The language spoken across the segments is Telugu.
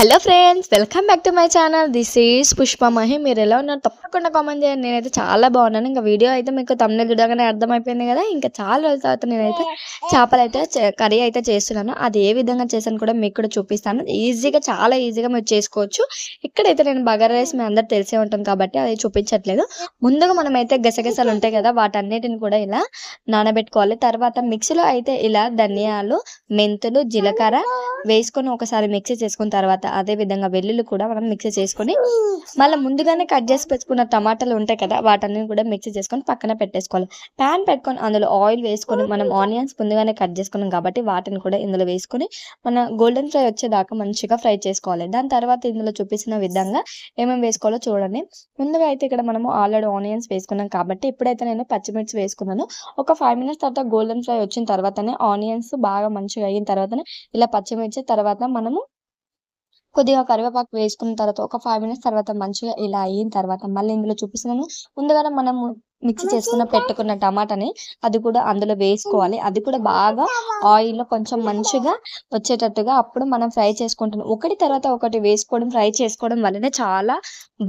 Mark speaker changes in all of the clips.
Speaker 1: Hello friends, welcome back to my channel. This is Pushpa Mahi. మీరు ఎలా ఉన్నారు తప్పకుండా కామెంట్ చేయండి. నేనైతే చాలా బాగున్నాను. ఇంకా వీడియో అయితే మీకు తమిళ చూడగానే అర్థమైపోయింది కదా. ఇంకా చాలా రోజుల తర్వాత నేనైతే చేపలు అయితే కర్రీ అయితే చేస్తున్నాను. అది ఏ విధంగా చేశాను కూడా మీకు కూడా చూపిస్తాను. చాలా ఈజీగా మీరు చేసుకోవచ్చు. ఇక్కడైతే నేను బగారా రైస్ మీ అందరు తెలిసే ఉంటుంది కాబట్టి అది చూపించట్లేదు. ముందుగా మనం అయితే గసగసాలు ఉంటాయి కదా, వాటన్నిటిని కూడా ఇలా నానబెట్టుకోవాలి. తర్వాత మిక్సీలో అయితే ఇలా ధనియాలు, మెంతులు, జీలకర్ర వేసుకొని ఒకసారి మిక్సీ చేసుకున్న తర్వాత అదే విధంగా వెల్లుల్లి కూడా మనం మిక్సీ చేసుకొని మళ్ళీ ముందుగానే కట్ చేసి పెట్టుకున్న టమాటాలు ఉంటాయి కదా, వాటన్ని కూడా మిక్సీ చేసుకొని పక్కన పెట్టేసుకోవాలి. ప్యాన్ పెట్టుకొని అందులో ఆయిల్ వేసుకొని మనం ఆనియన్స్ ముందుగానే కట్ చేసుకున్నాం కాబట్టి వాటిని కూడా ఇందులో వేసుకొని మన గోల్డెన్ ఫ్రై వచ్చేదాకా మంచిగా ఫ్రై చేసుకోవాలి. దాని తర్వాత ఇందులో చూపిస్తున్న విధంగా ఏమేమి వేసుకోవాలో చూడండి. ముందుగా అయితే ఇక్కడ మనము ఆల్రెడీ ఆనియన్స్ వేసుకున్నాం కాబట్టి ఇప్పుడైతే నేను పచ్చిమిర్చి వేసుకున్నాను. ఒక 5 మినిట్స్ తర్వాత గోల్డెన్ ఫ్రై వచ్చిన తర్వాతనే ఆనియన్స్ బాగా మంచిగా అయిన తర్వాతనే ఇలా పచ్చిమిర్చి తర్వాత మనము కొద్దిగా కరివేపాకు వేసుకున్న తర్వాత ఒక 5 మినిట్స్ తర్వాత మంచిగా ఇలా అయిన తర్వాత మళ్ళీ ఇందులో చూపిస్తున్నాను. ముందుగానే మనము మిక్సీ చేసుకున్న పెట్టుకున్న టమాటాని అది కూడా అందులో వేసుకోవాలి. అది కూడా బాగా ఆయిల్లో కొంచెం మంచిగా వచ్చేటట్టుగా అప్పుడు మనం ఫ్రై చేసుకుంటున్నాం. ఒకటి తర్వాత ఒకటి వేసుకోవడం ఫ్రై చేసుకోవడం వల్లనే చాలా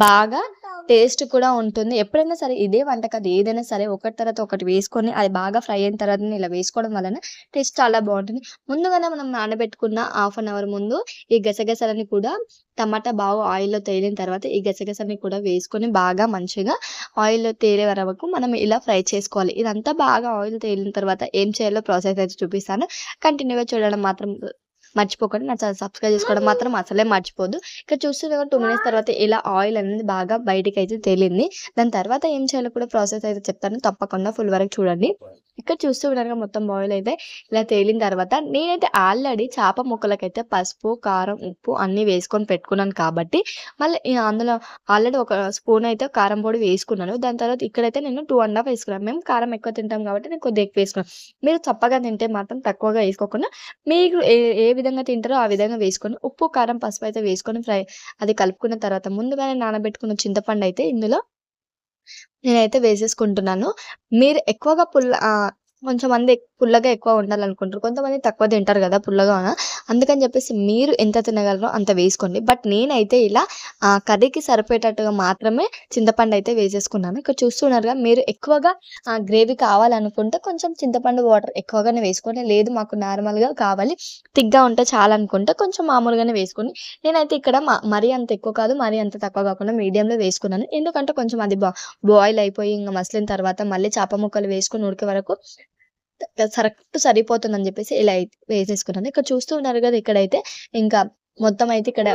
Speaker 1: బాగా టేస్ట్ కూడా ఉంటుంది. ఎప్పుడైనా సరే ఇదే వంట కాదు, ఏదైనా సరే ఒకటి తర్వాత ఒకటి వేసుకొని అది బాగా ఫ్రై అయిన తర్వాత ఇలా వేసుకోవడం వలన టేస్ట్ చాలా బాగుంటుంది. ముందుగానే మనం నానబెట్టుకున్న 1/2 అవర్ ముందు ఈ గసగసాలని కూడా టమాటా బాగా ఆయిల్లో తేలిన తర్వాత ఈ గసగసాలని కూడా వేసుకొని బాగా మంచిగా ఆయిల్లో తేలే వరకు మనం ఇలా ఫ్రై చేసుకోవాలి. ఇదంతా బాగా ఆయిల్ తేలిన తర్వాత ఏం చేయాలో ప్రాసెస్ అయితే చూపిస్తాను. కంటిన్యూగా చూడడం మాత్రం మర్చిపోకండి. నా ఛానల్ సబ్స్క్రైబ్ చేసుకోవడం మాత్రం అసలే మర్చిపోద్దు. ఇక్కడ చూస్తున్న 2 మినిట్స్ తర్వాత ఇలా ఆయిల్ అనేది బాగా బయటికి అయితే తేలింది. దాని తర్వాత ఏం చేయాలో కూడా ప్రాసెస్ అయితే చెప్తాను, తప్పకుండా ఫుల్ వరకు చూడండి. ఇక్కడ చూస్తూ ఉండగా మొత్తం బాయిల్ అయితే ఇలా తేలిన తర్వాత నేనైతే ఆల్రెడీ చేప ముక్కలకైతే పసుపు, కారం, ఉప్పు అన్నీ వేసుకొని పెట్టుకున్నాను కాబట్టి మళ్ళీ అందులో ఆల్రెడీ ఒక స్పూన్ అయితే కారం పొడి వేసుకున్నాను. దాని తర్వాత ఇక్కడైతే నేను 2.5 వేసుకున్నాను. మేము కారం ఎక్కువ తింటాం కాబట్టి నేను కొద్దిగా ఎక్కువ వేసుకున్నాను. మీరు చప్పగా తింటే మాత్రం తక్కువగా వేసుకోకుండా మీకు ఏ విధంగా తింటారో ఆ విధంగా వేసుకొని ఉప్పు, కారం, పసుపు అయితే వేసుకొని అది కలుపుకున్న తర్వాత ముందుగానే నానబెట్టుకున్న చింతపండు అయితే ఇందులో నేనైతే వేసేసుకుంటున్నాను. మీరు ఎక్కువగా కొంతమంది పుల్లగా ఎక్కువ ఉండాలనుకుంటారు, కొంతమంది తక్కువ తింటారు కదా పుల్లగా. అందుకని చెప్పేసి మీరు ఎంత తినగలరో అంత వేసుకోండి. బట్ నేనైతే ఇలా కర్రీకి సరిపోయేటట్టుగా మాత్రమే చింతపండు అయితే వేసేసుకున్నాను. ఇక్కడ చూస్తున్నారుగా, మీరు ఎక్కువగా గ్రేవీ కావాలనుకుంటే కొంచెం చింతపండు వాటర్ ఎక్కువగానే వేసుకోండి. లేదు మాకు నార్మల్గా కావాలి, తిగ్గా ఉంటే చాలా అనుకుంటే కొంచెం మామూలుగానే వేసుకొని నేనైతే ఇక్కడ మరీ అంత ఎక్కువ కాదు, మరీ అంత తక్కువ కాకుండా మీడియంలో వేసుకున్నాను. ఎందుకంటే కొంచెం అది బాయిల్ అయిపోయి ఇంకా మసిలిన తర్వాత మళ్ళీ చేప ముక్కలు వేసుకొని ఉడికే వరకు కరెక్ట్ సరిపోతుందని చెప్పేసి ఇలా వేసేసుకున్నాను. ఇక్కడ చూస్తూ ఉన్నారు కదా, ఇక్కడైతే ఇంకా మొత్తం అయితే ఇక్కడ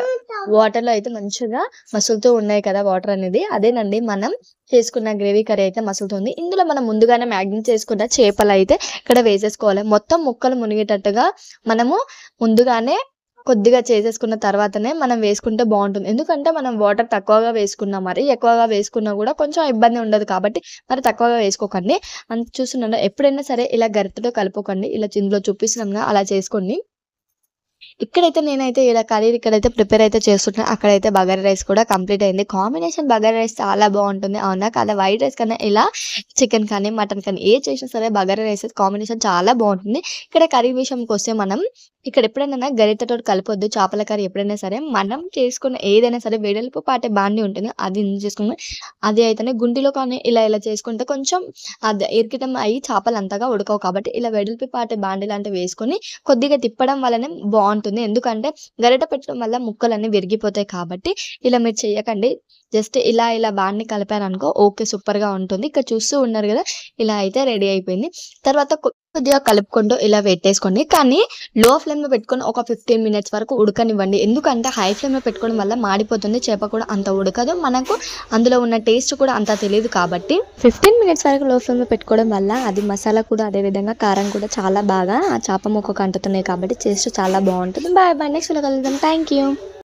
Speaker 1: వాటర్లో అయితే మంచిగా మసులుతూ ఉన్నాయి కదా వాటర్ అనేది. అదేనండి మనం చేసుకున్న గ్రేవీ కర్రీ అయితే మసులుతుంది. ఇందులో మనం ముందుగానే మ్యాగ్నేట్ చేసుకున్న చేపలు అయితే ఇక్కడ వేసేసుకోవాలి. మొత్తం ముక్కలు మునిగేటట్టుగా మనము ముందుగానే కొద్దిగా చేసేసుకున్న తర్వాతనే మనం వేసుకుంటే బాగుంటుంది. ఎందుకంటే మనం వాటర్ తక్కువగా వేసుకున్నాం, మరి ఎక్కువగా వేసుకున్నా కూడా కొంచెం ఇబ్బంది ఉండదు కాబట్టి మరి తక్కువగా వేసుకోకండి. చూస్తున్నాను, ఎప్పుడైనా సరే ఇలా గరిటెతో కలుపుకోండి. ఇలా ఇందులో చూపిస్తున్నాం అలా చేసుకోండి. ఇక్కడైతే నేనైతే కర్రీ ఇక్కడైతే ప్రిపేర్ అయితే చేస్తున్నాను. అక్కడైతే బగారా రైస్ కూడా కంప్లీట్ అయింది. కాంబినేషన్ బగారా రైస్ చాలా బాగుంటుంది, అవునా కదా. వైట్ రైస్ కన్నా ఇలా చికెన్ కానీ మటన్ కానీ ఏ చేసినా సరే బగారా రైస్ కాంబినేషన్ చాలా బాగుంటుంది. ఇక్కడ కర్రీ విషయంకి వస్తే మనం ఇక్కడ ఎప్పుడైనా గరిటెతో కలపొద్దు. చేపల కర్రీ ఎప్పుడైనా సరే మనం చేసుకున్న ఏదైనా సరే వెడల్పు పాటే బాండి ఉంటుంది, అది చేసుకుని అది అయితేనే గుండిలో కానీ ఇలా చేసుకుంటే కొంచెం అది ఇరికిటం అయ్యి చేపలు అంతగా ఉడకవు కాబట్టి ఇలా వెడల్పు పాటే బాండి లాంటివి వేసుకొని కొద్దిగా తిప్పడం వల్లనే బాగుంటుంది. ఎందుకంటే గరిట పెట్టడం వల్ల ముక్కలన్నీ విరిగిపోతాయి కాబట్టి ఇలా మీరు చెయ్యకండి. జస్ట్ ఇలా బాండి కలిపాను అనుకో, ఓకే సూపర్ గా ఉంటుంది. ఇక్కడ చూస్తూ ఉన్నారు కదా, ఇలా అయితే రెడీ అయిపోయింది. తర్వాత కొద్దిగా కలుపుకుంటూ ఇలా పెట్టేసుకోండి. కానీ లో ఫ్లేమ్ లో పెట్టుకొని ఒక 15 మినిట్స్ వరకు ఉడకనివ్వండి. ఎందుకంటే హై ఫ్లేమ్ లో పెట్టుకోవడం వల్ల మాడిపోతుంది, చేప కూడా అంత ఉడకదు, మనకు అందులో ఉన్న టేస్ట్ కూడా అంత తెలియదు. కాబట్టి 15 మినిట్స్ వరకు లో ఫ్లేమ్ లో పెట్టుకోవడం వల్ల అది మసాలా కూడా అదే విధంగా కారం కూడా చాలా బాగా ఆ చేప ముక్కకు అంటుతున్నాయి కాబట్టి టేస్ట్ చాలా బాగుంటుంది. బాయ్ బాయ్, నెక్స్ట్ కలుద్దాం. Thank you.